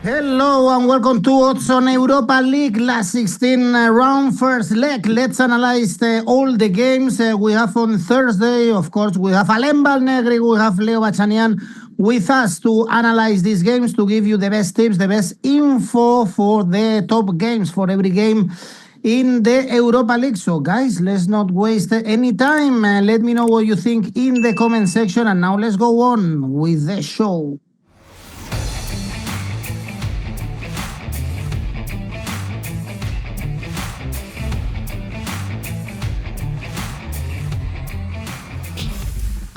Hello and welcome to Odds on Europa League last 16 round first leg. Let's analyze all the games we have on Thursday. Of course, we have Alain Valnegri, we have Leo Bachanian with us to analyze these games, to give you the best tips, the best info for the top games for every game in the Europa League. So guys, let's not waste any time. Let me know what you think in the comment section. And now let's go on with the show.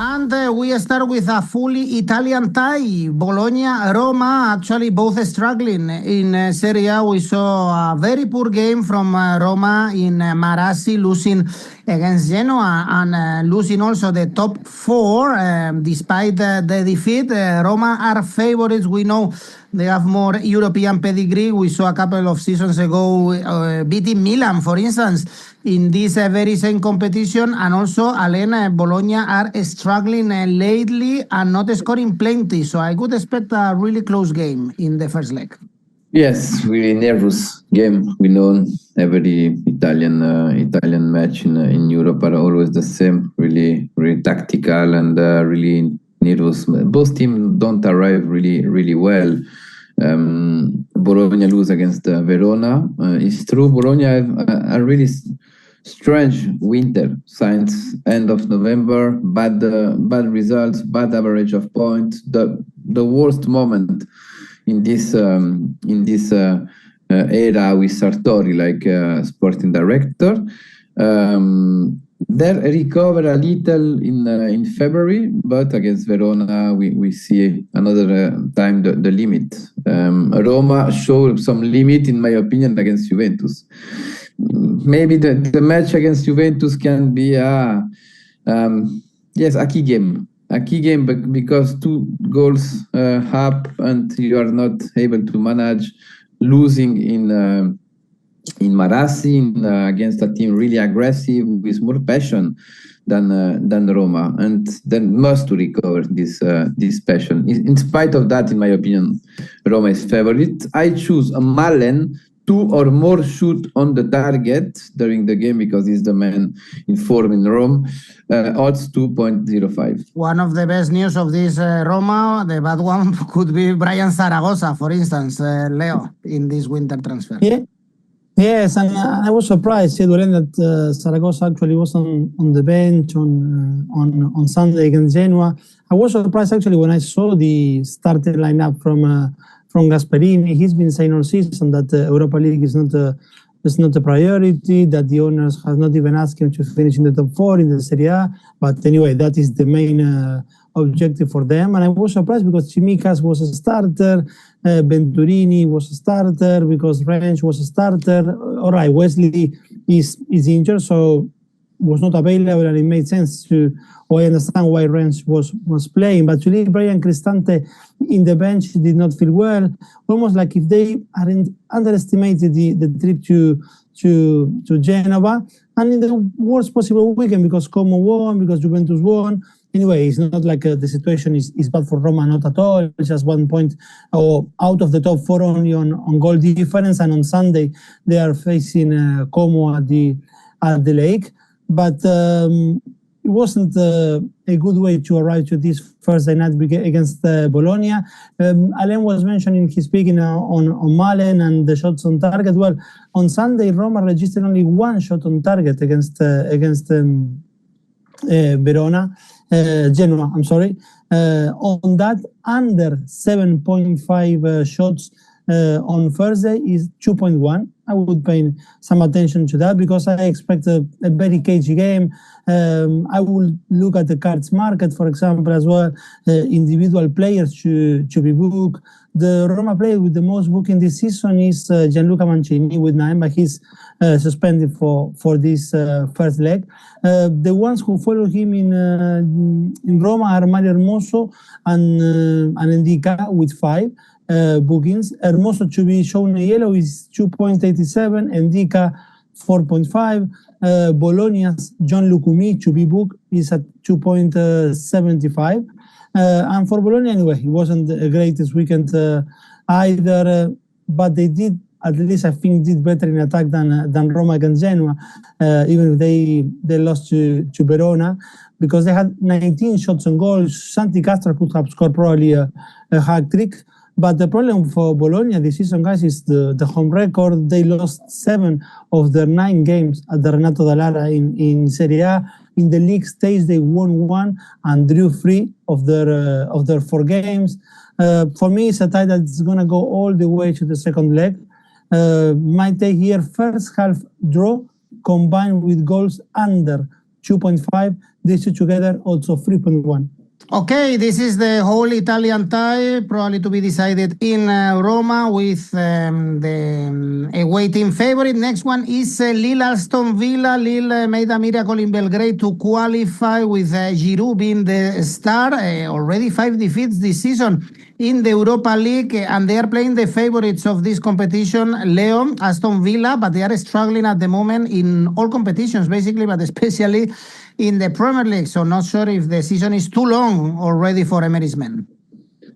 And we start with a fully Italian tie. Bologna, Roma, actually both struggling in Serie A. We saw a very poor game from Roma in Marassi, losing against Genoa and losing also the top four. Despite the defeat, Roma are favorites. We know they have more European pedigree. We saw a couple of seasons ago beating Milan, for instance, in this very same competition. And also, Alain, Bologna are struggling lately and not scoring plenty. So I could expect a really close game in the first leg. Yes, really nervous game. We know every Italian match in Europe are always the same, really tactical and really nervous. Both teams don't arrive really well. Bologna lose against Verona. It's true, Bologna have a really strange winter since end of November. Bad results, bad average of points. The worst moment in this era with Sartori, like sporting director. They recover a little in February, but against Verona we see another time the limit. Roma showed some limit, in my opinion, against Juventus. Maybe the match against Juventus can be a key game. A key game because 2 goals up and you are not able to manage, losing in Marassi against a team really aggressive with more passion than Roma, and then must to recover this passion. In spite of that, in my opinion, Roma is favorite. I choose a Malen 2 or more shoot on the target during the game because he's the man in form in Rome. Odds 2.05. One of the best news of this Roma, the bad one, could be Brian Zaragoza, for instance, Leo, in this winter transfer. Yeah. Yes, and I was surprised, that Zaragoza actually was on the bench on Sunday against Genoa. I was surprised actually when I saw the starting lineup from Gasperini. He's been saying all season that the Europa League is not a priority, that the owners have not even asked him to finish in the top 4 in the Serie A. But anyway, that is the main objective for them. And I was surprised because 𝐿𝐿 was a starter, Venturini was a starter, because Rennes was a starter. All right, Wesley is injured, so was not available, and it made sense I understand why Rennes was playing. But to leave Brian Cristante in the bench did not feel well. Almost like if they hadn't underestimated the trip to Genova, and in the worst possible weekend, because Como won, because Juventus won. Anyway, it's not like the situation is bad for Roma, not at all. It's just 1 point out of the top 4 only on goal difference. And on Sunday, they are facing Como at the lake. But it wasn't a good way to arrive to this Thursday night against Bologna. Alain was mentioning his speaking on Malen and the shots on target. Well, on Sunday, Roma registered only 1 shot on target against Genoa, I'm sorry. On that, under 7.5 shots on Thursday is 2.1. I would pay some attention to that because I expect a very cagey game. I will look at the cards market, for example, as well. Individual players to be booked. The Roma player with the most booking this season is Gianluca Mancini with 9, but he's suspended for this first leg. The ones who follow him in Roma are Mario Hermoso and 𝐿𝐿 with 5 bookings. Hermoso to be shown in yellow is 2.87, 𝐿𝐿 4.5. Bologna's John Lucumi to be booked is at 2.75. And for Bologna, anyway, it wasn't the greatest weekend either, but they did, at least I think, did better in attack than Roma against Genoa, even if they lost to Verona, because they had 19 shots on goal. Santi Castro could have scored probably a hat trick. But the problem for Bologna this season, guys, is the home record. They lost 7 of their 9 games at the Renato Dall'Ara in Serie A. In the league stage, they won 1 and drew 3 of their 4 games. For me, it's a tie that's going to go all the way to the second leg. Might take here first half draw combined with goals under 2.5. These two together also 3.1. Okay, this is the whole Italian tie, probably to be decided in Roma with the away team favorite. Next one is Lille Aston Villa. Lille made a miracle in Belgrade to qualify with Giroud being the star. Already 5 defeats this season in the Europa League, and they are playing the favorites of this competition, Lyon, Aston Villa, but they are struggling at the moment in all competitions, basically, but especially in the Premier League. So not sure if the season is too long already for Emery's men.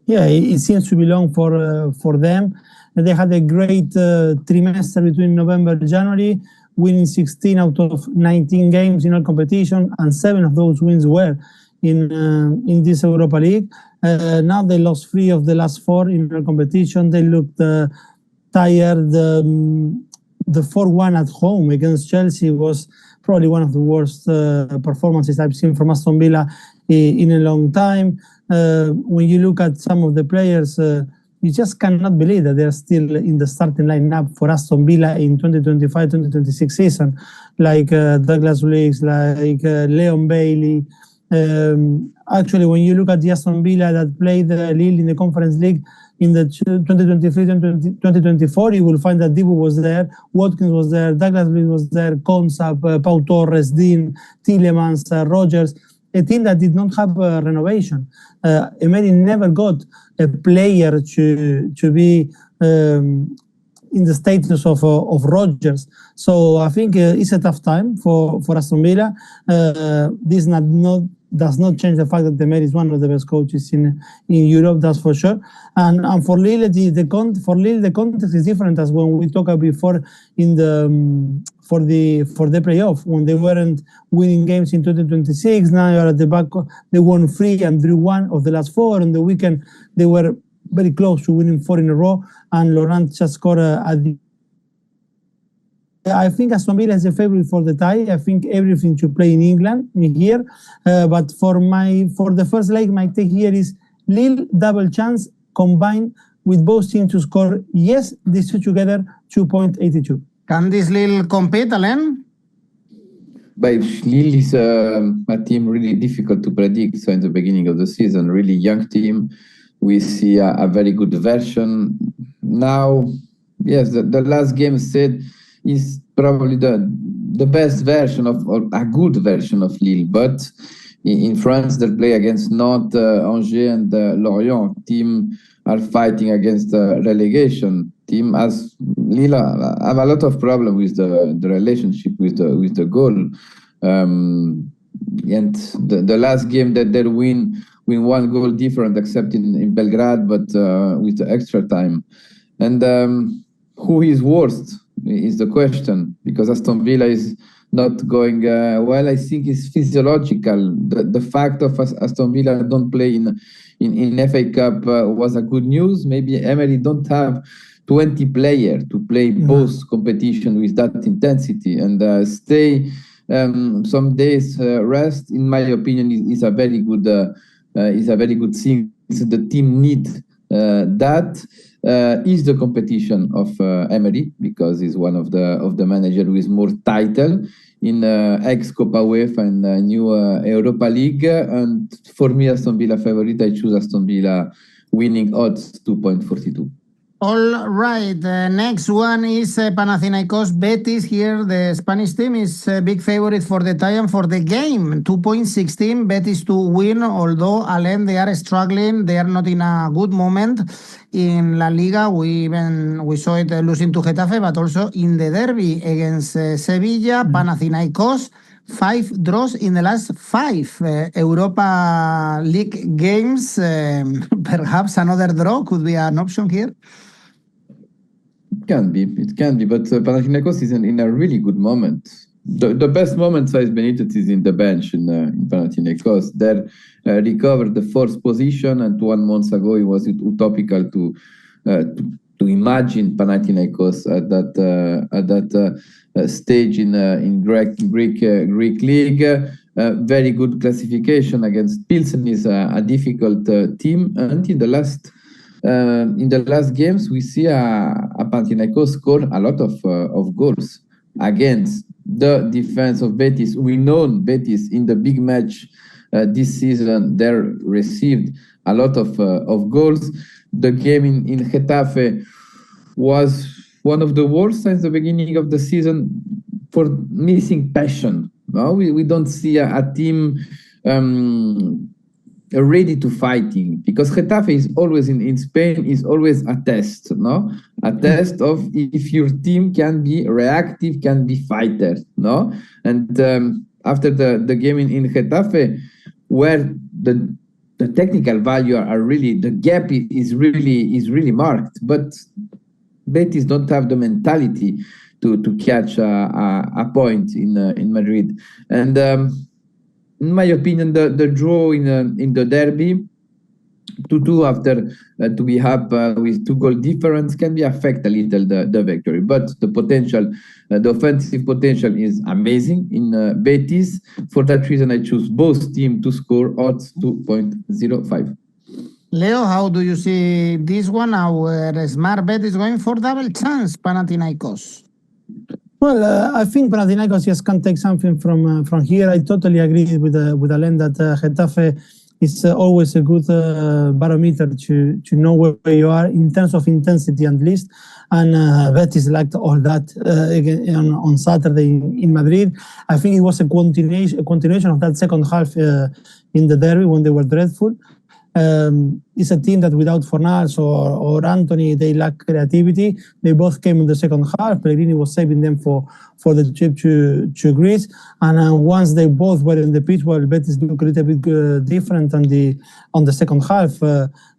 Yeah, it seems to be long for them. They had a great trimester between November and January, winning 16 out of 19 games in all competition, and 7 of those wins were in this Europa League. Now they lost 3 of the last 4 in all competition. They looked tired. The 4-1 at home against Chelsea was probably one of the worst performances I've seen from Aston Villa in a long time. When you look at some of the players, you just cannot believe that they're still in the starting lineup for Aston Villa in 2025-2026 season, like Douglas Luiz, like Leon Bailey. Actually, when you look at the Aston Villa that played Lille in the Conference League in the 2023-2024, you will find that Dibu was there, Watkins was there, Douglas Luiz was there, Consap, Pau Torres, Dean, Tielemans, Rogers, a team that did not have a renovation. Emery never got a player to be in the status of Rogers. So I think it's a tough time for Aston Villa. This does not change the fact that Emery is one of the best coaches in Europe, that's for sure. And for Lille, the context is different, as when we talked before for the playoff, when they weren't winning games in 2026. Now you're at the back. They won 3 and drew 1 of the last 4. On the weekend, they were very close to winning 4 in a row, and Laurent just scored at the... I think Aston Villa is a favorite for the tie. I think everything to play in England here. But for the first leg, my take here is Lille double chance combined with both teams to score. Yes, these two together, 2.82. Can this Lille compete, Alain? But Lille is a team really difficult to predict. So in the beginning of the season, really young team. We see a very good version. Now, yes, the last game said is probably the best version of, or a good version of Lille. But in France, they play against Nantes, Angers, and Lorient. Team are fighting against relegation. Team as Lille have a lot of problem with the relationship with the goal. And the last game that they win 1 goal different, except in Belgrade, but with the extra time. And who is worst is the question, because Aston Villa is not going well. I think it's physiological. The fact of Aston Villa don't play in FA Cup was a good news. Maybe Emery don't have 20 players to play both competition with that intensity, and stay some days rest. In my opinion, is a very good thing. So the team need that. Is the competition of Emery, because he's one of the managers with more title in 𝐋𝐞𝐭'𝐬 and new Europa League. And for me, Aston Villa favorite. I choose Aston Villa winning odds 2.42. All right, the next one is Panathinaikos Betis. Here, the Spanish team is a big favorite for the tie and for the game. 2.16 Betis to win, although Alain, they are struggling. They are not in a good moment in La Liga. We saw it losing to Getafe, but also in the derby against Sevilla. Panathinaikos 5 draws in the last 5 Europa League games. Perhaps another draw could be an option here. It can be, but Panathinaikos is in a really good moment. The best moment Sais Benitez is in the bench in Panathinaikos. They recovered the 4th position, and 1 month ago it was utopical to imagine Panathinaikos at that stage in Greek league. Very good classification against Pilsen is a difficult team, and in the last games we see a Panathinaikos score a lot of goals against the defense of Betis. We know Betis in the big match this season, they received a lot of goals. The game in Getafe was one of the worst since the beginning of the season for missing passion. No, we don't see a team ready to fighting, because Getafe is always in Spain is always a test, no? A test of if your team can be reactive, can be fighter, no? And after the game in Getafe, where the technical value are really, the gap is really marked, but Betis don't have the mentality to catch a point in Madrid. And in my opinion, the draw in the derby, 2-2 after to be up with 2 goal difference can be affect a little the victory. But the potential, the offensive potential is amazing in Betis. For that reason, I choose both teams to score odds 2.05. Leo, how do you see this one? Our smart bet is going for double chance, Panathinaikos. Well, I think Panathinaikos just can take something from here. I totally agree with Alain that Getafe is always a good barometer to know where you are in terms of intensity at least. And Betis liked all that again on Saturday in Madrid. I think it was a continuation of that second half in the derby when they were dreadful. It's a team that without Fornals or Anthony, they lack creativity. They both came in the second half. Pellegrini was saving them for the trip to Greece. And once they both were in the pitch, well, Betis looked a little bit different on the second half.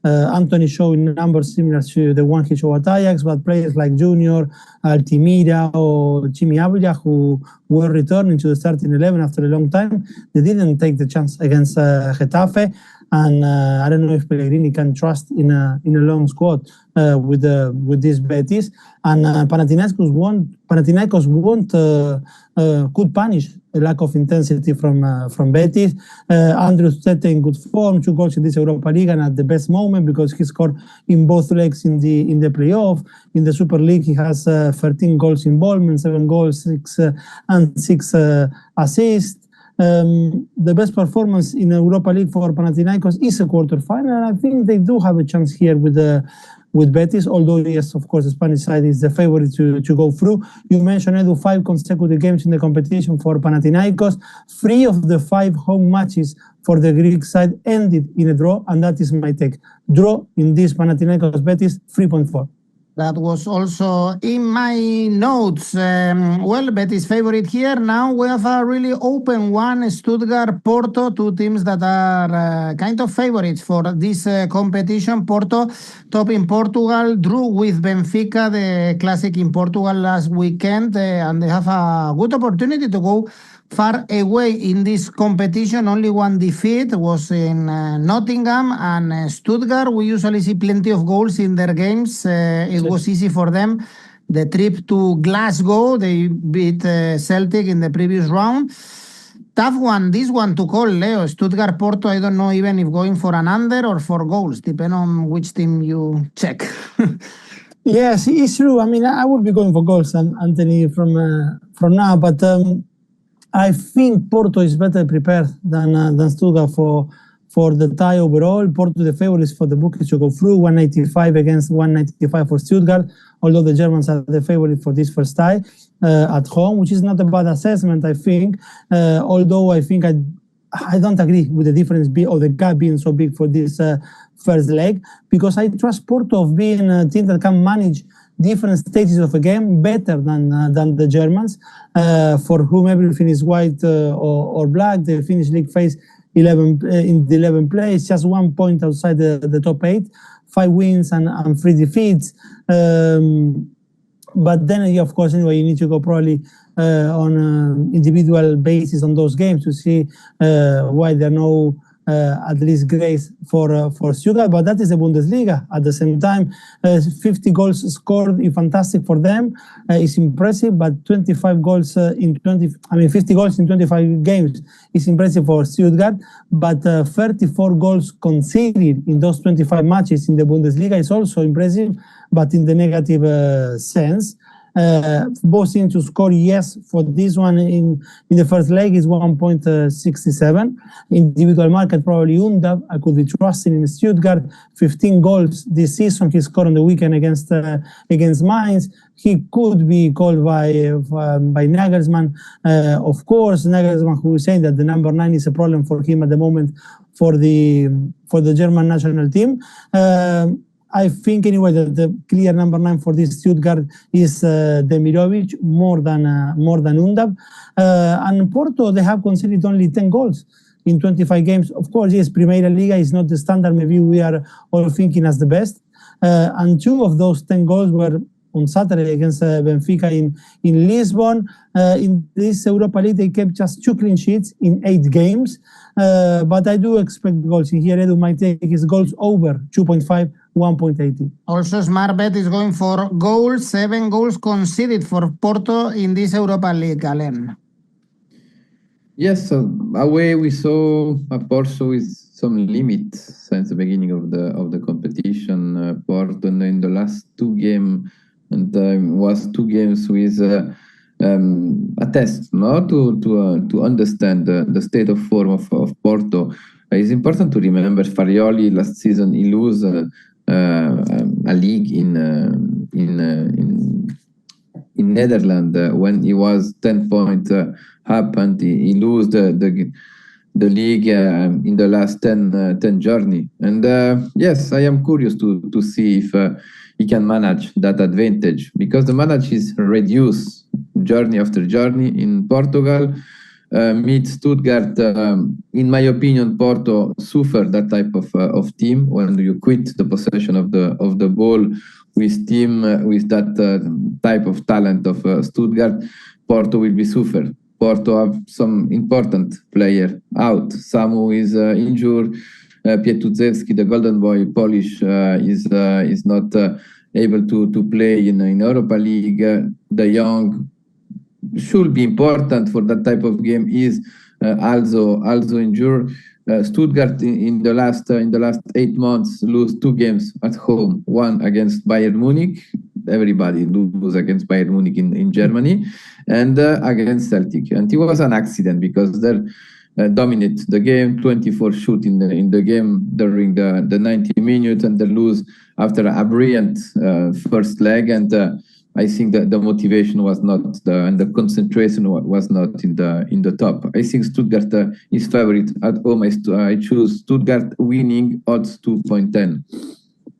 Anthony showing numbers similar to the one he showed at Ajax, but players like Junior, Altimira or 𝐬𝐿, who were returning to the starting 11 after a long time, they didn't take the chance against Getafe. And I don't know if Pellegrini can trust in a long squad with this Betis. And Panathinaikos could punish a lack of intensity from Betis. Andrew Stetter in good form, 2 goals in this Europa League and at the best moment because he scored in both legs in the playoff. In the Super League, he has 13 goals involvement, 7 goals, 6 assists. The best performance in Europa League for Panathinaikos is a quarterfinal. I think they do have a chance here with Betis, although yes, of course, the Spanish side is the favorite to go through. You mentioned, Edu, 5 consecutive games in the competition for Panathinaikos. 3 of the 5 home matches for the Greek side ended in a draw, and that is my take. Draw in this Panathinaikos Betis 3.4. That was also in my notes. Well, Betis favorite here. Now we have a really open one, Stuttgart, Porto, 2 teams that are kind of favorites for this competition. Porto, top in Portugal, drew with Benfica, the classic in Portugal last weekend, and they have a good opportunity to go far away in this competition. Only 1 defeat was in Nottingham, and Stuttgart, we usually see plenty of goals in their games. It was easy for them. The trip to Glasgow, they beat Celtic in the previous round. Tough one, this one to call, Leo. Stuttgart, Porto, I don't know even if going for an under or for goals, depending on which team you check. Yes, it's true. I mean, I would be going for goals, Anthony, from now, but I think Porto is better prepared than Stuttgart for the tie overall. Porto, the favorites for the bookies to go through, 185 against 195 for Stuttgart, although the Germans are the favorite for this first tie at home, which is not a bad assessment, I think, although I think I don't agree with the difference or the gap being so big for this first leg, because I trust Porto of being a team that can manage different stages of a game better than the Germans, for whom everything is white or black. They finish league phase 11 in the 11th place, just 1 point outside the top 8, 5 wins and 3 defeats. But then, of course, anyway, you need to go probably on an individual basis on those games to see why there are no at least grace for Stuttgart. But that is the Bundesliga. At the same time, 50 goals scored is fantastic for them. It's impressive, but 25 goals 50 goals in 25 games is impressive for Stuttgart. But 34 goals conceded in those 25 matches in the Bundesliga is also impressive, but in the negative sense. Both teams to score, yes, for this one in the first leg is 1.67. Individual market, probably 𝗀𝗵. I could be trusting in Stuttgart. 15 goals this season. He scored on the weekend against Mainz. He could be called by Nagelsmann. Of course, Nagelsmann, who is saying that the number 9 is a problem for him at the moment for the German national team. I think anyway that the clear number 9 for this Stuttgart is 𝗵𝗵𝗍𝗍 more than 𝗀𝗵. And Porto, they have conceded only 10 goals in 25 games. Of course, yes, Primeira Liga is not the standard. Maybe we are all thinking as the best. And 2 of those 10 goals were on Saturday against Benfica in Lisbon. In this Europa League, they kept just 2 clean sheets in 8 games. But I do expect goals in here. Edu might take his goals over 2.5, 1.80. Also, smart bet is going for goals. 7 goals conceded for Porto in this Europa League, Alain. Yes, so away we saw a Porto with some limit since the beginning of the competition. Porto in the last 2 games, and was 2 games with a test, no, to understand the state of form of Porto. It's important to remember Farioli last season he lose a league in Netherlands when he was 10 points up, and he lose the league in the last 10 journey. And yes, I am curious to see if he can manage that advantage, because the manage is reduced journey after journey in Portugal. Meet Stuttgart, in my opinion, Porto suffer that type of team when you quit the possession of the ball with team with that type of talent of Stuttgart. Porto will be suffer. Porto have some important player out. Samu is injured. 𝗀𝗍𝗍𝗀𝗍𝗀𝗍, the golden boy Polish, is not able to play in Europa League. The young should be important for that type of game is also injured. Stuttgart in the last 8 months lose 2 games at home. 1 against Bayern Munich. Everybody lose against Bayern Munich in Germany, and against Celtic. And it was an accident because they dominate the game, 24 shoot in the game during the 90 minutes, and they lose after a brilliant first leg. And I think that the motivation was not and the concentration was not in the top. I think Stuttgart is favorite at home. I choose Stuttgart winning odds 2.10.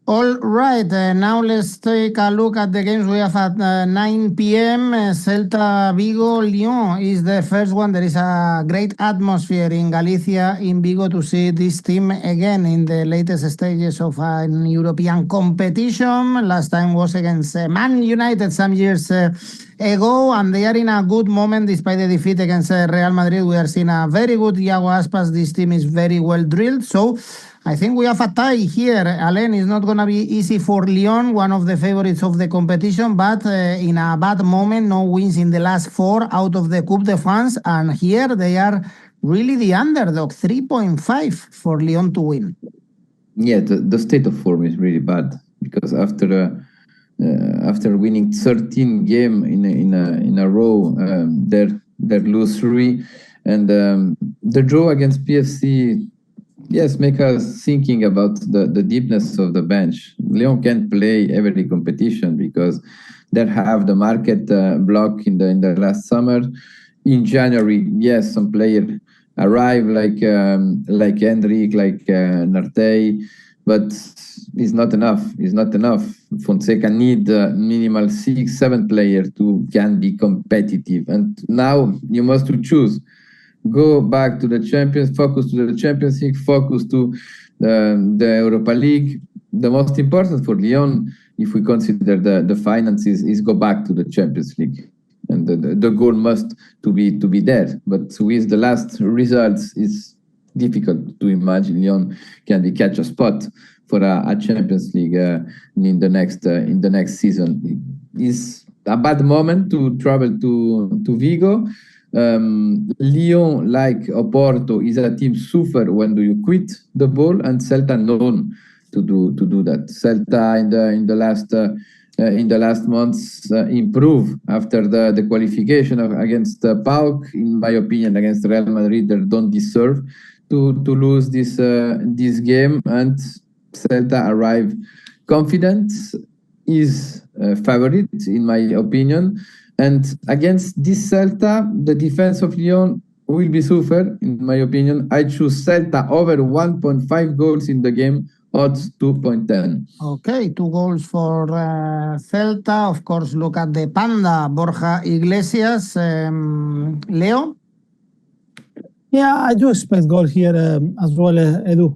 All right, now let's take a look at the games we have at 9 p.m. Celta Vigo, Lyon is the first one. There is a great atmosphere in Galicia, in Vigo, to see this team again in the latest stages of an European competition. Last time was against Man United some years ago, and they are in a good moment despite the defeat against Real Madrid. We are seeing a very good 𝐿𝐴 Aspas. This team is very well drilled, so I think we have a tie here. Alain, is not going to be easy for Lyon, one of the favorites of the competition, but in a bad moment, no wins in the last 4 out of the Coupe de France, and here they are really the underdog, 3.5 for Lyon to win. Yeah, the state of form is really bad, because after winning 13 games in a row, they lose 3, and the draw against PSC. Yes, make us thinking about the deepness of the bench. Lyon can't play every competition because they have the market block in the last summer. In January, yes, some players arrive like Hendrik, like Nartey, but it's not enough. It's not enough. Fonseca need minimal 6-7 players to can be competitive. And now you must to choose. Go back to the Champions, focus to the Champions League, focus to the Europa League. The most important for Lyon, if we consider the finances, is go back to the Champions League. And the goal must to be there. But with the last results, it's difficult to imagine Lyon can catch a spot for a Champions League in the next season. It's a bad moment to travel to Vigo. Lyon, like Porto, is a team suffer when do you quit the ball, and Celta known to do that. Celta in the last months improve after the qualification against PAOK. In my opinion, against Real Madrid, they don't deserve to lose this game, and Celta arrive confident, is favorite in my opinion. And against this Celta, the defense of Lyon will be suffer, in my opinion. I choose Celta over 1.5 goals in the game, odds 2.10. Okay, 2 goals for Celta. Of course, look at the Panda, Borja Iglesias. Leo? Yeah, I do expect goal here as well, Edu.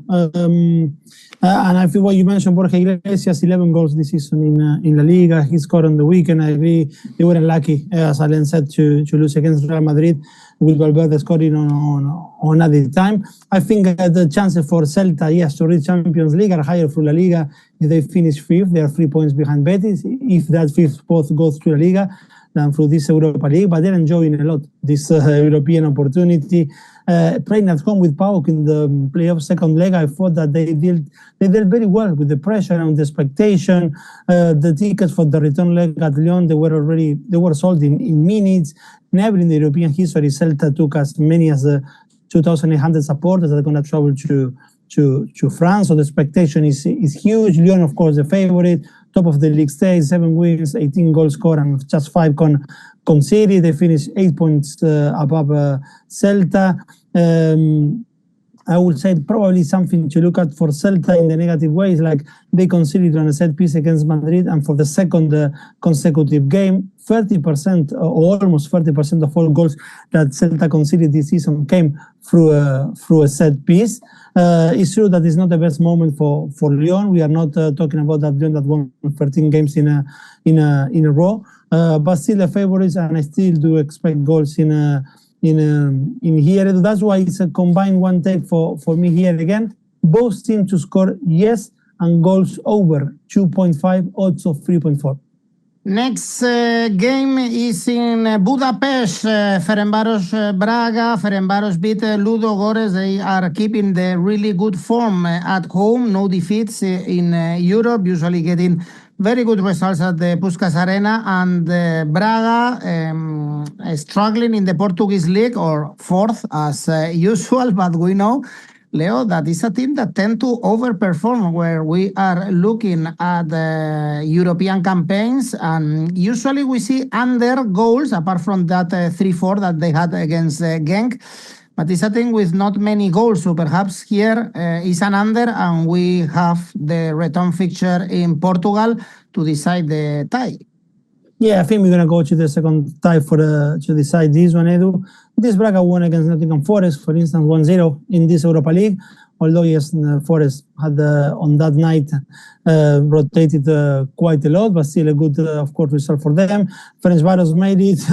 And I feel what you mentioned, Borja Iglesias, 11 goals this season in La Liga. He scored on the weekend. I agree. They weren't lucky, as Alain said, to lose against Real Madrid with Valverde scoring on added time. I think the chances for Celta, yes, to reach Champions League are higher for La Liga. If they finish fifth, they are 3 points behind Betis. If that fifth spot goes to La Liga, than through this Europa League, but they're enjoying a lot this European opportunity. Playing at home with PAOK in the playoff second leg, I thought that they did very well with the pressure and the expectation. The tickets for the return leg at Lyon, they were sold in minutes. Never in the European history, Celta took as many as 2,800 supporters that are going to travel to France. So the expectation is huge. Lyon, of course, the favorite. Top of the league stage, 7 wins, 18 goals scored, and just 5 conceded. They finished 8 points above Celta. I would say probably something to look at for Celta in the negative ways, like they conceded on a set piece against Madrid, and for the second consecutive game, 30% or almost 30% of all goals that Celta conceded this season came through a set piece. It's true that it's not the best moment for Lyon. We are not talking about that Lyon that won 13 games in a row, but still the favorites, and I still do expect goals in here. That's why it's a combined one take for me here again. Both teams to score yes, and goals over 2.5, odds of 3.4. Next game is in Budapest. Ferencvaros Braga. Ferencvaros beat 𝐿𝐴𝐵𝐿𝐴. They are keeping the really good form at home. No defeats in Europe, usually getting very good results at the Puskás Arena. And Braga struggling in the Portuguese league, or fourth as usual, but we know, Leo, that is a team that tend to overperform where we are looking at the European campaigns, and usually we see under goals, apart from that 3-4 that they had against Genk. But it's a team with not many goals, so perhaps here is an under, and we have the return fixture in Portugal to decide the tie. Yeah, I think we're going to go to the second tie to decide this one, Edu. This Braga won against Nottm Forest, for instance, 1-0 in this Europa League. Although, yes, Forest had on that night rotated quite a lot, but still a good, of course, result for them. Ferencvaros made it.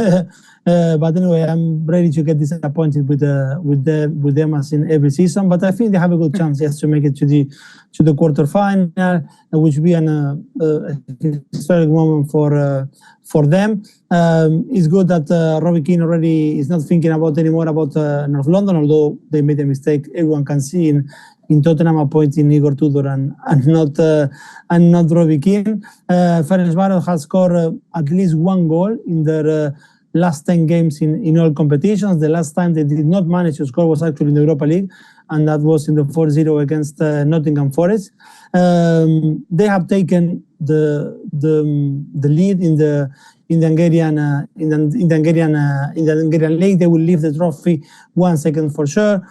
But anyway, I'm ready to get disappointed with them as in every season. But I think they have a good chance, yes, to make it to the quarterfinal, which will be an historic moment for them. It's good that 𝐵𝗵𝐾𝐿 already is not thinking anymore about North London, although they made a mistake. Everyone can see in Tottenham appointing Igor Tudor and not 𝐵𝗵𝐾𝐿. Ferencvaros has scored at least 1 goal in their last 10 games in all competitions. The last time they did not manage to score was actually in the Europa League and that was in the 4-0 against Nottingham Forest. They have taken the lead in the Hungarian league. They will leave the trophy 1 second for sure.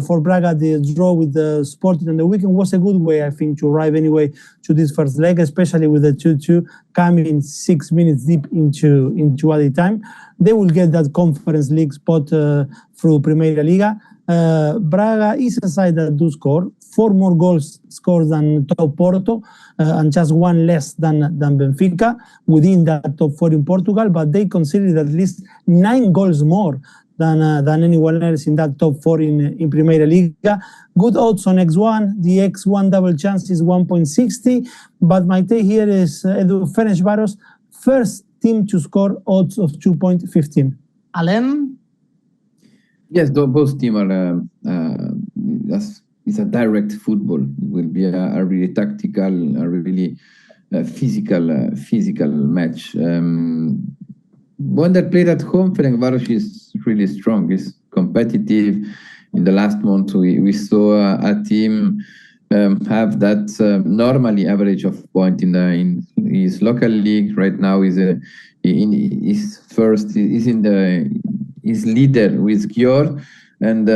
For Braga, the draw with the Sporting on the weekend was a good way, I think, to arrive anyway to this first leg, especially with the 2-2 coming 6 minutes deep into added time. They will get that Conference League spot through Primeira Liga. Braga is a side that do score 4 more goals scored than top Porto, and just 1 less than Benfica within that top 4 in Portugal, but they conceded at least 9 goals more than anyone else in that top 4 in Primeira Liga. Good odds on X1. The X1 double chance is 1.60, but my take here is Ferencvaros, first team to score, odds of 2.15. Alain? Yes, both teams are. It's a direct football. It will be a really tactical, a really physical match. When they played at home, Ferencvaros is really strong. It's competitive. In the last month, we saw a team have that normally average of point in his local league. Right now, is leader with 𝐿𝐴, and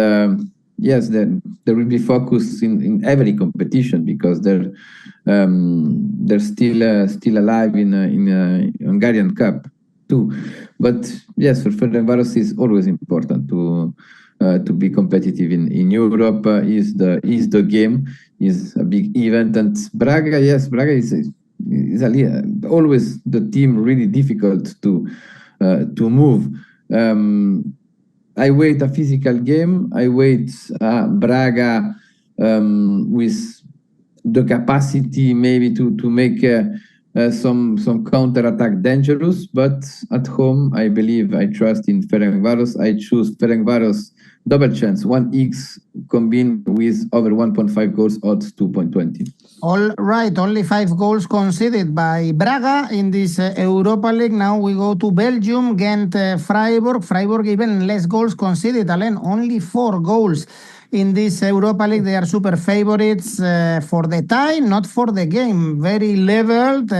yes, there will be focus in every competition because they're still alive in Hungarian Cup too. But yes, for Ferencvaros is always important to be competitive in Europe. Is the game, is a big event, and Braga is always the team really difficult to move. I wait a physical game. I wait Braga with the capacity maybe to make some counter-attack dangerous, but at home I trust in Ferencvaros. I choose Ferencvaros double chance 1x combined with over 1.5 goals, odds 2.20. All right, only 5 goals conceded by Braga in this Europa League. Now we go to Belgium, Ghent, Freiburg. Freiburg even less goals conceded, Alain, only 4 goals. In this Europa League, they are super favorites for the tie, not for the game. Very leveled.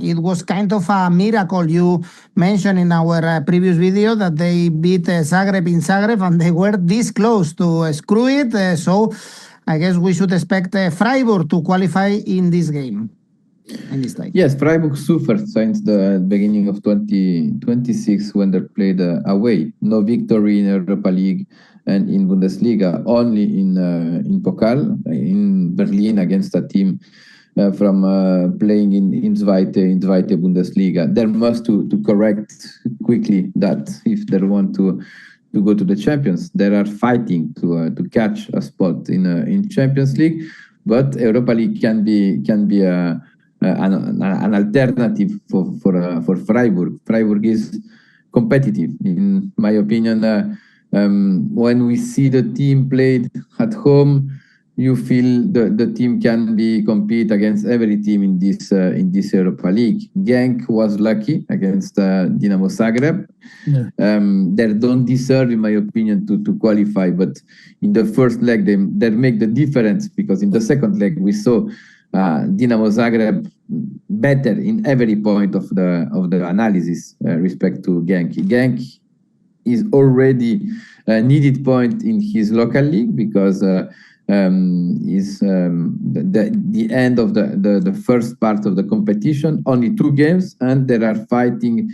It was kind of a miracle. You mentioned in our previous video that they beat Zagreb in Zagreb, and they were this close to screw it. So I guess we should expect Freiburg to qualify in this game. In this tie. Yes, Freiburg suffered since the beginning of 2026 when they played away. No victory in Europa League and in Bundesliga, only in Pokal, in Berlin against a team from playing in zweite Bundesliga. They must to correct quickly that if they want to go to the Champions. They are fighting to catch a spot in Champions League, but Europa League can be an alternative for Freiburg. Freiburg is competitive, in my opinion. When we see the team played at home, you feel the team can compete against every team in this Europa League. Genk was lucky against Dinamo Zagreb. Yeah. They don't deserve, in my opinion, to qualify. But in the first leg, they make the difference, because in the second leg we saw Dinamo Zagreb better in every point of the analysis respect to Genk. Genk is already needed point in his local league, because is the end of the first part of the competition, only 2 games, and they are fighting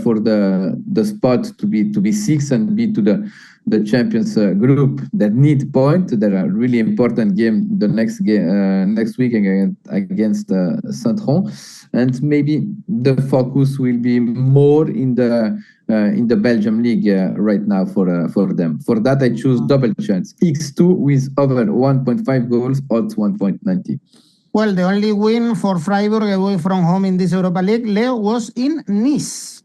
for the spot to be 6 and be to the Champions group. That need point. There are really important game the next weekend against Saint-Tron, and maybe the focus will be more in the Belgium league right now for them. For that, I choose double chance X2 with over 1.5 goals, odds 1.90. Well, the only win for Freiburg away from home in this Europa League, Leo, was in Nice.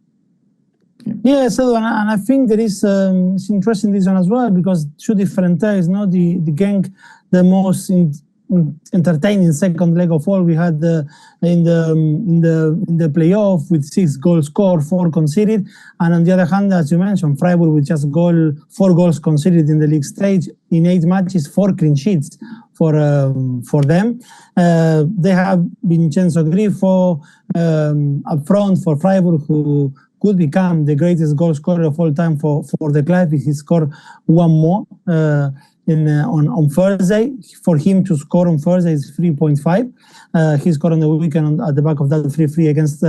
Yeah, so and I think there is it's interesting this one as well, because 2 different ties. No, the Genk, the most entertaining second leg of all we had in the playoff with 6 goals scored, 4 conceded, and on the other hand, as you mentioned, Freiburg with just 4 goals conceded in the league stage in 8 matches, 4 clean sheets for them. They have Vincenzo Grifo up front for Freiburg, who could become the greatest goal scorer of all time for the club if he scored one more on Thursday. For him to score on Thursday is 3.5. He scored on the weekend at the back of that 3-3 against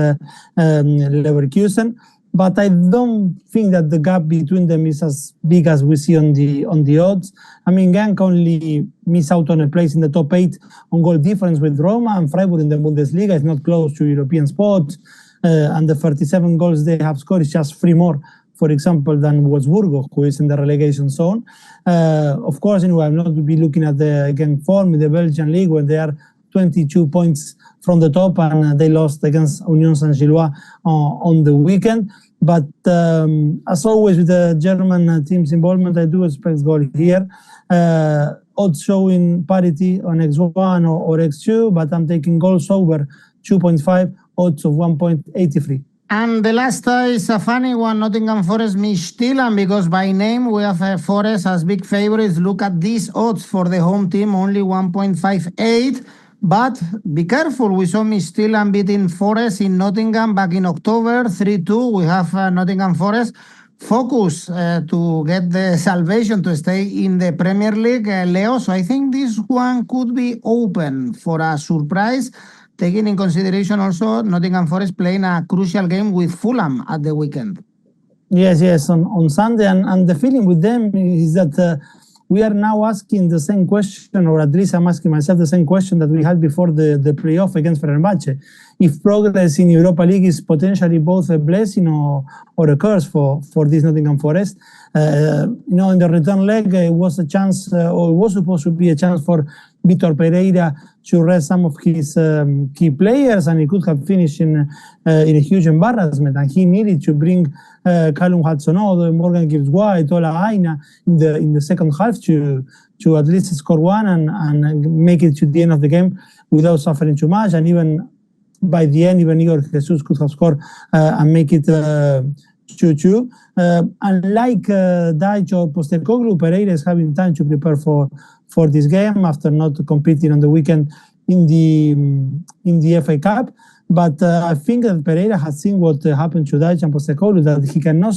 𝐬𝐿everkusen. But I don't think that the gap between them is as big as we see on the odds. I mean, Genk only miss out on a place in the top 8 on goal difference with Roma, and Freiburg in the Bundesliga is not close to European spots. And the 37 goals they have scored is just 3 more, for example, than Wolfsburg, who is in the relegation zone. Of course, anyway, I'm not to be looking at the Genk form in the Belgian league, where they are 22 points from the top, and they lost against Union Saint-Gilloise on the weekend. But as always with the German team's involvement, I do expect goal here. Odds showing parity on 𝐿1 or 𝐿2, but I'm taking goals over 2.5, odds of 1.83. And the last is a funny one, Nottingham Forest Midtjylland, because by name we have Forest as big favorites. Look at these odds for the home team, only 1.58. But be careful, we saw Midtjylland beating Forest in Nottingham back in October, 3-2. We have Nottingham Forest focus to get the salvation to stay in the Premier League, Leo. So I think this one could be open for a surprise, taking in consideration also Nottingham Forest playing a crucial game with Fulham at the weekend. Yes, on Sunday. And the feeling with them is that we are now asking the same question, or at least I'm asking myself the same question that we had before the playoff against Ferencvaros. If progress in Europa League is potentially both a blessing or a curse for this Nottingham Forest. In the return leg, it was a chance, or it was supposed to be a chance for Vitor Pereira to rest some of his key players, and he could have finished in a huge embarrassment. And he needed to bring 𝐿 Hudson-Odoi, Morgan Gibbs-White, Ola Aina in the second half to at least score one and make it to the end of the game without suffering too much. And even by the end, even 𝐬𝐭𝐴 Jesus could have scored and make it 2-2. Unlike 𝐿𝐴𝐧𝐧𝐞𝐭 or Postecoglou, Pereira is having time to prepare for this game after not competing on the weekend in the FA Cup. But I think that Pereira has seen what happened to 𝐿𝐴𝐧𝐧𝐞𝐭 and Postecoglou, that he cannot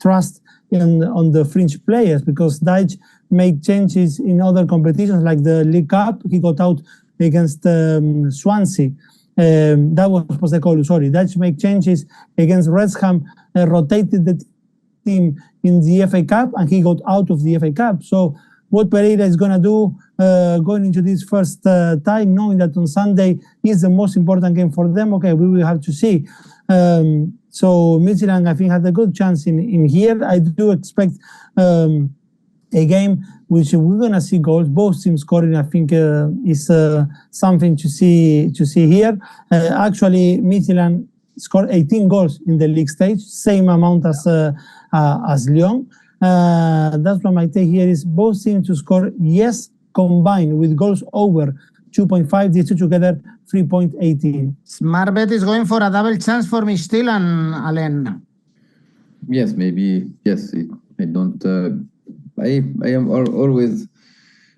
trust on the fringe players, because 𝐿𝐴𝐧𝐧𝐞𝐭 made changes in other competitions like the League Cup. He got out against Swansea. That was Postecoglou, sorry. 𝐿𝐴𝐧𝐧𝐞𝐭 make changes against West Ham, rotated the team in the FA Cup, and he got out of the FA Cup. So what Pereira is going to do going into this first tie, knowing that on Sunday is the most important game for them, okay, we will have to see. So Midtjylland, I think, had a good chance in here. I do expect a game which we're going to see goals. Both teams scoring, I think, is something to see here. Actually, Midtjylland scored 18 goals in the league stage, same amount as Lyon. That's what my take here is both teams to score, yes, combined with goals over 2.5, these two together 3.18. Smart bet is going for a double chance for Midtjylland, Alain. Yes, maybe. Yes, I don't. I am always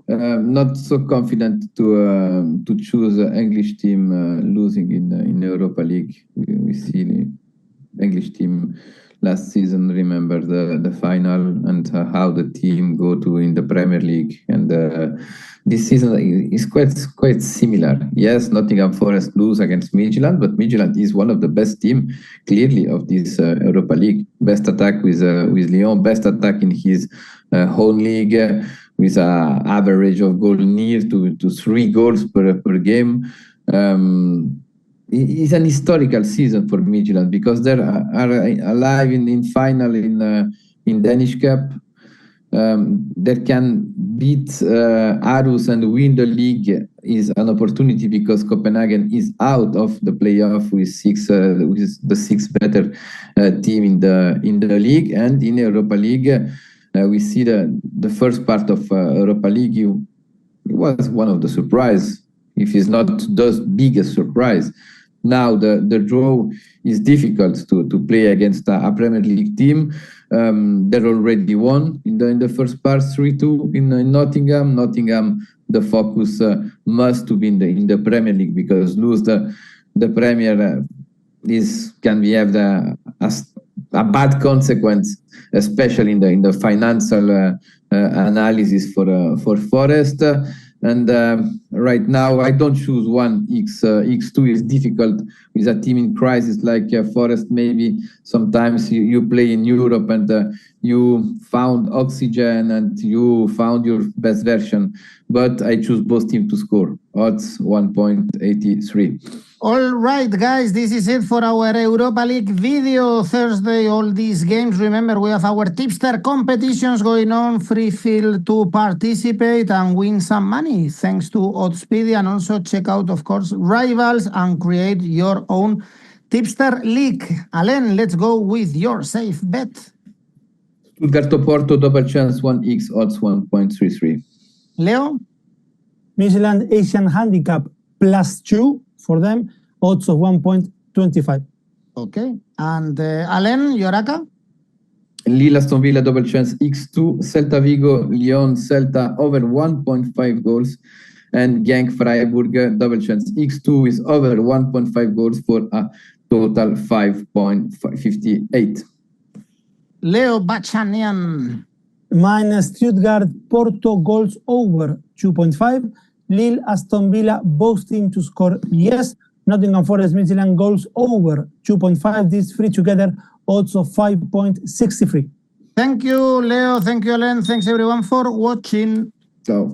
not so confident to choose an English team losing in Europa League. We see the English team last season. Remember the final and how the team go to in the Premier League, and this season is quite similar. Yes, Nottingham Forest lose against Midtjylland, but Midtjylland is one of the best team clearly of this Europa League. Best attack with Lyon, best attack in his whole league, with an average of goal near to 3 goals per game. It's an historical season for Midtjylland because they are alive in final in Danish Cup. They can beat Aarhus and win the league is an opportunity because Copenhagen is out of the playoff with the 6 better team in the league. And in Europa League, we see the first part of Europa League. it was one of the surprise, if it's not the biggest surprise. Now the draw is difficult to play against a Premier League team. They already won in the first part 3-2 in Nottingham. Nottingham, the focus must to be in the Premier League, because lose the Premier can have a bad consequence, especially in the financial analysis for Forest. And right now, I don't choose one. X2 is difficult with a team in crisis like Forest. Maybe sometimes you play in Europe and you found oxygen and you found your best version. But I choose both teams to score. Odds 1.83. All right, guys, this is it for our Europa League video Thursday. All these games. Remember, we have our tipster competitions going on. Free field to participate and win some money thanks to Oddspedia. And also check out, of course, Rivals and create your own tipster league. Alain, let's go with your safe bet. Stuttgart to Porto, double chance 1x, odds 1.33. Leo? Midtjylland Asian Handicap +2 for them, odds of 1.25. Okay. And Alain, your ACCA? Lille Aston Villa double chance X2, Celta Vigo, Lyon, Celta over 1.5 goals, and Genk Freiburg double chance X2 is over 1.5 goals for a total 5.58. Leo Bachanian. Minus Stuttgart Porto goals over 2.5. Lille Aston Villa both teams to score yes. Nottm Forest Midtjylland goals over 2.5. These three together odds of 5.63. Thank you, Leo. Thank you, Alain. Thanks everyone for watching. Ciao.